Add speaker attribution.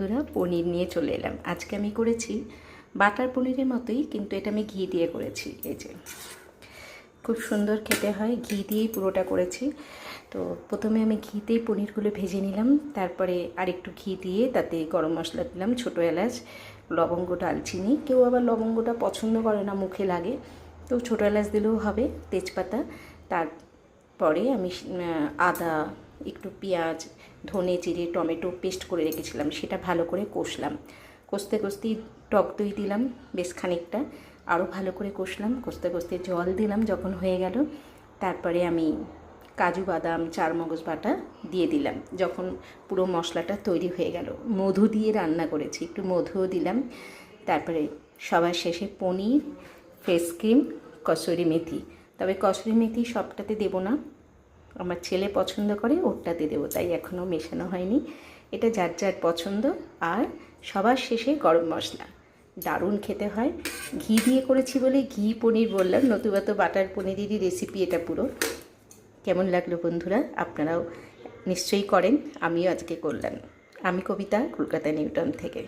Speaker 1: বন্ধুরা, পনির নিয়ে চলে এলাম। আজকে আমি করেছি বাটার পনিরের মতোই, কিন্তু এটা আমি ঘি দিয়ে করেছি। এই যে খুব সুন্দর খেতে হয়, ঘি দিয়েই পুরোটা করেছি। তো প্রথমে আমি ঘিতেই পনিরগুলো ভেজে নিলাম, তারপরে আরেকটু ঘি দিয়ে তাতে গরম মশলা দিলাম, ছোটো এলাচ, লবঙ্গ, দালচিনি। কেউ আবার লবঙ্গটা পছন্দ করে না, মুখে লাগে, তো ছোটো এলাচ দিলেও হবে, তেজপাতা। তারপরে আমি আদা, একটু পেঁয়াজ, ধনে, জিরে, টমেটো পেস্ট করে রেখেছিলাম, সেটা ভালো করে কষলাম। কষতে কষতেই টক দই দিলাম বেশ খানিকটা, আরও ভালো করে কষলাম। কষতে কষতে জল দিলাম যখন হয়ে গেল। তারপরে আমি কাজু, বাদাম, চারমগজ বাটা দিয়ে দিলাম যখন পুরো মশলাটা তৈরি হয়ে গেল। মধু দিয়ে রান্না করেছি, একটু মধুও দিলাম। তারপরে সবার শেষে পনির, ফেস ক্রিম, কসুরি মেথি। তবে কসুরি মেথি সবটাতে দেবো না, আমার ছেলে পছন্দ করে, ওরটাতে দেবো, তাই এখনও মেশানো হয়নি। এটা যার যার পছন্দ। আর সবার শেষে গরম মশলা। দারুণ খেতে হয়। ঘি দিয়ে করেছি বলে ঘি পনির বললাম, নতুবা তো বাটার পনিরেরই রেসিপি এটা পুরো। কেমন লাগলো বন্ধুরা? আপনারাও নিশ্চয়ই করেন, আমিও আজকে করলাম। আমি কবিতা, কলকাতা নিউটাউন থেকে।